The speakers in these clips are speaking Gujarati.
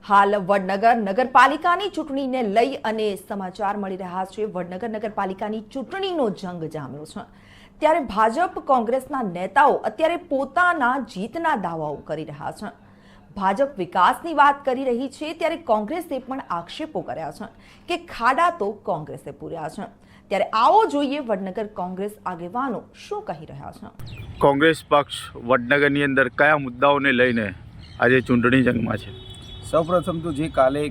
હાલ વડનગર નગરપાલિકાની ચૂંટણીને લઈ અને સમાચાર મળી રહ્યા છે। વડનગર નગરપાલિકાની ચૂંટણીનો જંગ જામ્યો છે, ત્યારે ભાજપ કોંગ્રેસના નેતાઓ અત્યારે પોતાના જીતના દાવાઓ કરી રહ્યા છે। ભાજપ વિકાસની વાત કરી રહી છે, ત્યારે કોંગ્રેસે પણ આક્ષેપો કર્યા છે કે ખાડા તો કોંગ્રેસે પૂર્યા છે। ત્યારે આવો જોઈએ વડનગર કોંગ્રેસ આગેવાનો શું કહી રહ્યા છે। કોંગ્રેસ પક્ષ વડનગરની અંદર કયા મુદ્દાઓને લઈને આજે ચૂંટણી જંગમાં છે? સૌપ્રથમ તો જે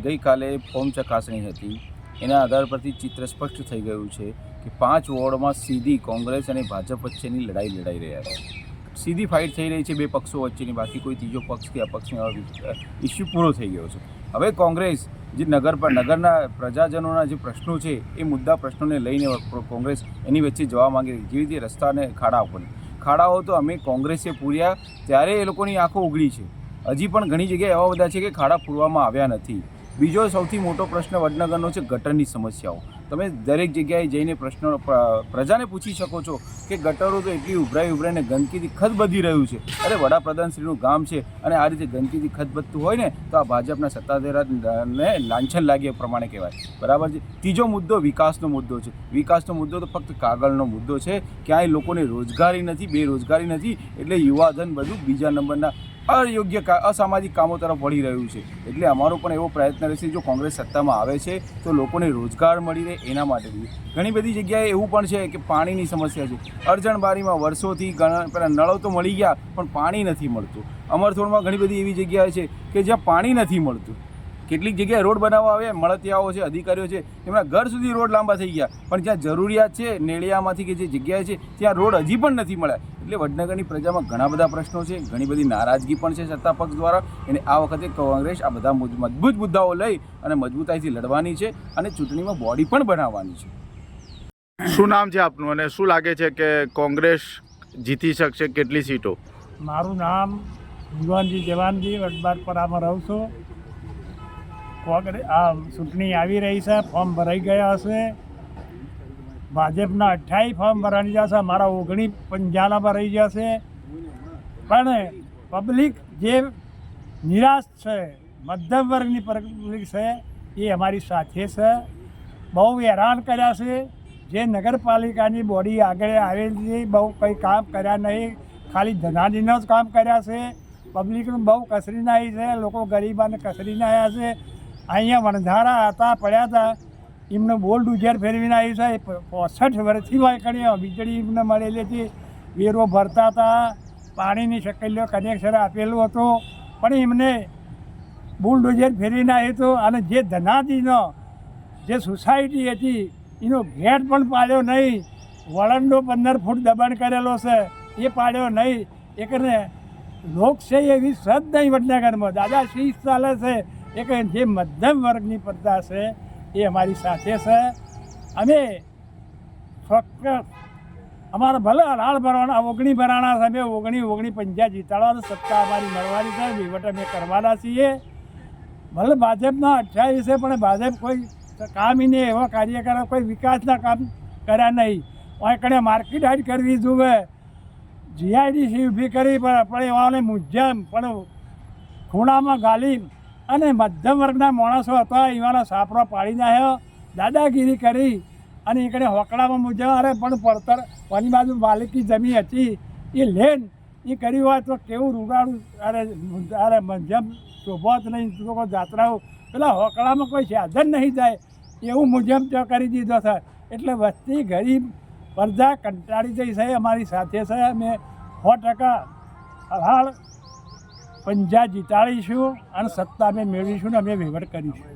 ગઈકાલે ફોર્મ ચકાસણી હતી એના આધાર પરથી ચિત્ર સ્પષ્ટ થઈ ગયું છે કે 5 વોર્ડમાં સીધી કોંગ્રેસ અને ભાજપ વચ્ચેની લડાઈ લડાઈ રહ્યા છે। સીધી ફાઇટ થઈ રહી છે બે પક્ષો વચ્ચેની, બાકી કોઈ ત્રીજો પક્ષ કે અપક્ષનો ઇસ્યુ પૂરો થઈ ગયો છે। હવે કોંગ્રેસ જે નગરના પ્રજાજનોના જે પ્રશ્નો છે એ મુદ્દા પ્રશ્નોને લઈને કોંગ્રેસ એની વચ્ચે જવા માંગે, જેવી રીતે રસ્તા અને ખાડાઓ તો અમે કોંગ્રેસે પૂર્યા ત્યારે એ લોકોની આંખો ઉઘડી છે। હજી પણ ઘણી જગ્યાએ એવા બધા છે કે ખાડા પૂરવામાં આવ્યા નથી। બીજો સૌથી મોટો પ્રશ્ન વડનગરનો છે ગટરની સમસ્યાઓ। તમે દરેક જગ્યાએ જઈને પ્રજાને પૂછી શકો છો કે ગટરો તો એટલી ઉભરાઈને ગંદકીથી ખદબદી રહ્યું છે। અરે વડાપ્રધાનશ્રીનું ગામ છે અને આ રીતે ગંદકીથી ખદબદતું હોય ને તો આ ભાજપના સત્તાધારીને લાંછન લાગે પ્રમાણે કહેવાય, બરાબર છે। ત્રીજો મુદ્દો વિકાસનો મુદ્દો છે। વિકાસનો મુદ્દો તો ફક્ત કાગળનો મુદ્દો છે, ક્યાંય લોકોને રોજગારી નથી, બેરોજગારી નથી, એટલે યુવાધન બધું બીજા નંબરના અયોગ્ય અસામાજિક કામો તરફ વળી રહ્યું છે। એટલે અમારો પણ એવો પ્રયત્ન રહેશે જો કોંગ્રેસ સત્તામાં આવે છે તો લોકોને રોજગાર મળી રહે એના માટે। ઘણી બધી જગ્યાએ એવું પણ છે કે પાણીની સમસ્યા છે। અરજણબારીમાં વર્ષોથી પેલા નળો તો મળી ગયા પણ પાણી નથી મળતું। અમરથોડમાં ઘણી બધી એવી જગ્યાએ છે કે જ્યાં પાણી નથી મળતું। કેટલીક જગ્યાએ રોડ બનાવવા આવે, મળતિયાઓ છે, અધિકારીઓ છે, એમના ઘર સુધી રોડ લાંબા થઈ ગયા, પણ જ્યાં જરૂરિયાત છે નેળિયામાંથી કે જે જગ્યાએ છે ત્યાં રોડ હજી પણ નથી મળ્યા। એટલે વડનગરની પ્રજામાં ઘણા બધા પ્રશ્નો છે, ઘણી બધી નારાજગી પણ છે સત્તા પક્ષ દ્વારા, અને આ વખતે કોંગ્રેસ આ બધા મજબૂત મુદ્દાઓ લઈ અને મજબૂતાઈથી લડવાની છે અને ચૂંટણીમાં બોડી પણ બનાવવાની છે। શું નામ છે આપનું અને શું લાગે છે કે કોંગ્રેસ જીતી શકશે? કેટલી સીટો? મારું નામ ભગવાનજી જવાનજી, વડબારપરામાં રહું છું। કોંગ્રેસ આ ચૂંટણી આવી રહી છે, ફોર્મ ભરાઈ ગયા હશે। ભાજપના 28 ફોર્મ ભરાઈ જશે, અમારા 49 ભરાઈ જશે। પણ પબ્લિક જે નિરાશ છે, મધ્યમ વર્ગની પબ્લિક છે, એ અમારી સાથે છે। બહુ હેરાન કર્યા છે। જે નગરપાલિકાની બોડી આગળ આવેલી છે બહુ કંઈ કામ કર્યા નહીં, ખાલી ધનાજીનો જ કામ કર્યા છે। પબ્લિકનું બહુ કસરીને આવી છે, લોકો ગરીબાને કસરીને આવ્યા છે। અહીંયા વણઝારા હતા, પડ્યા હતા, એમને બોલ્ડ ઉજેર ફેરવીને આવ્યું છે। 65 વર્ષથી વાંકણીઓ વીજળી એમને મળેલી હતી, વેરો ભરતા હતા, પાણીની શકેલીઓ કનેક્શન આપેલું હતું, પણ એમને બોલ્ડ ઉજેર ફેરવીને આવ્યું હતું। અને જે ધનાજીનો જે સોસાયટી હતી એનો ગેટ પણ પાડ્યો નહીં, વળણનો 15 ફૂટ દબાણ કરેલો છે એ પાડ્યો નહીં। એકને લોકશાહી એવી સદ નહીં વડનગરમાં, દાદાશ્રી ચાલે છે। એક જે મધ્યમ વર્ગની પ્રજા છે એ અમારી સાથે છે। અમે ફક્ત અમારા ભલે લાળ ભરવાના 19 ભરાણા છે, અમે 19 જીતાડવાની સત્તા અમારી મળવાની છે, વહીવટ અમે કરવાના છીએ। ભલે ભાજપના 28 છે પણ ભાજપ કોઈ કામ નહીં, એવા કાર્યકરો કોઈ વિકાસના કામ કર્યા નહીં। કણે માર્કેટ હાઈટ કરવી જોઈએ, જીઆઈડીસી ઊભી કરી પણ એવાને મુજબ પણ ખૂણામાં ગાલી અને મધ્યમ વર્ગના માણસો હતા એવાના સાપરો પાડી નાખ્યો, દાદાગીરી કરી અને એકડે હોકડામાં મુજબ અરે પણ પડતર કોની બાજુ માલિકી જમીન હતી એ લેન એ કર્યું હોય તો કેવું રૂડાડું, અરે મધ્યમ શોભો જ નહીં, લોકો જાત્રાઓ પેલા હોકડામાં કોઈ સાધન નહીં જાય એવું મુજબ તો કરી દીધો છે। એટલે વસ્તી ગરીબ પ્રજા કંટાળી જઈ છે, અમારી સાથે છે। અમે 100% હાલ 50 જીતાડીશું અને સત્તા અમે મેળવીશું ને અમે વહીવટ કરીશું।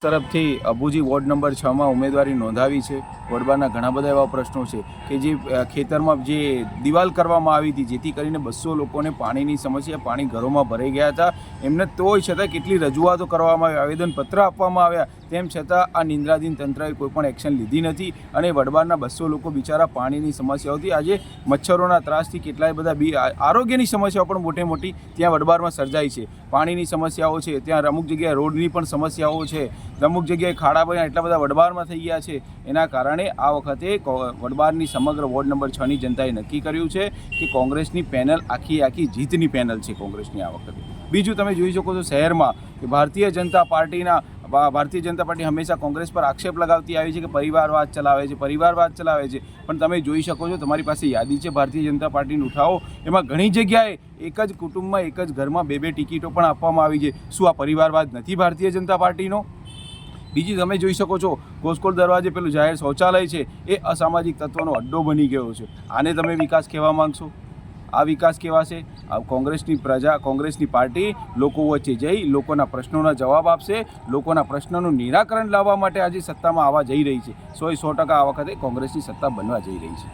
તરફથી અબુજી વોર્ડ નંબર 6માં ઉમેદવારી નોંધાવી છે। વડબારના ઘણા બધા એવા પ્રશ્નો છે કે જે ખેતરમાં જે દિવાલ કરવામાં આવી હતી જેથી કરીને 200 લોકોને પાણીની સમસ્યા, પાણી ઘરોમાં ભરાઈ ગયા હતા, એમને તોય છતાં કેટલી રજૂઆતો કરવામાં આવી, આવેદનપત્ર આપવામાં આવ્યા, તેમ છતાં આ નિંદ્રાધીન તંત્રએ કોઈપણ એક્શન લીધી નથી અને વડબારના 200 લોકો બિચારા પાણીની સમસ્યાઓથી આજે મચ્છરોના ત્રાસથી કેટલાય બધા આરોગ્યની સમસ્યાઓ પણ મોટી ત્યાં વડબારમાં સર્જાઈ છે। પાણીની સમસ્યાઓ છે, ત્યાં અમુક જગ્યાએ રોડની પણ સમસ્યાઓ છે, અમુક જગ્યાએ ખાડા પણ એટલા બધા વડબારમાં થઈ ગયા છે। એના કારણે આ વખતે વડબારની સમગ્ર વોર્ડ નંબર 6ની જનતાએ નક્કી કર્યું છે કે કોંગ્રેસની પેનલ આખી જીતની પેનલ છે કોંગ્રેસની આ વખતે। બીજું તમે જોઈ શકો છો શહેરમાં કે ભારતીય જનતા પાર્ટી હંમેશા કોંગ્રેસ પર આક્ષેપ લગાવતી આવી છે કે પરિવારવાદ ચલાવે છે પણ તમે જોઈ શકો છો, તમારી પાસે યાદી છે ભારતીય જનતા પાર્ટીને ઉઠાવો, એમાં ઘણી જગ્યાએ એક જ કુટુંબમાં એક જ ઘરમાં 2-2 ટિકિટો પણ આપવામાં આવી છે. શું આ પરિવારવાદ નથી ભારતીય જનતા પાર્ટીનો? બીજી તમે જોઈ શકો છો ગોસ્કોલ દરવાજે પેલું જાહેર શૌચાલય છે એ અસામાજિક તત્વોનો અડ્ડો બની ગયો છે. આને તમે વિકાસ કહેવા માંગશો? આ વિકાસ કહેવાશે? કોંગ્રેસની પાર્ટી લોકો વચ્ચે જઈ લોકોના પ્રશ્નોના જવાબ આપશે, લોકોના પ્રશ્નોનું નિરાકરણ લાવવા માટે આજે સત્તામાં આવવા જઈ રહી છે. 100% આ વખતે કોંગ્રેસની સત્તા બનવા જઈ રહી છે.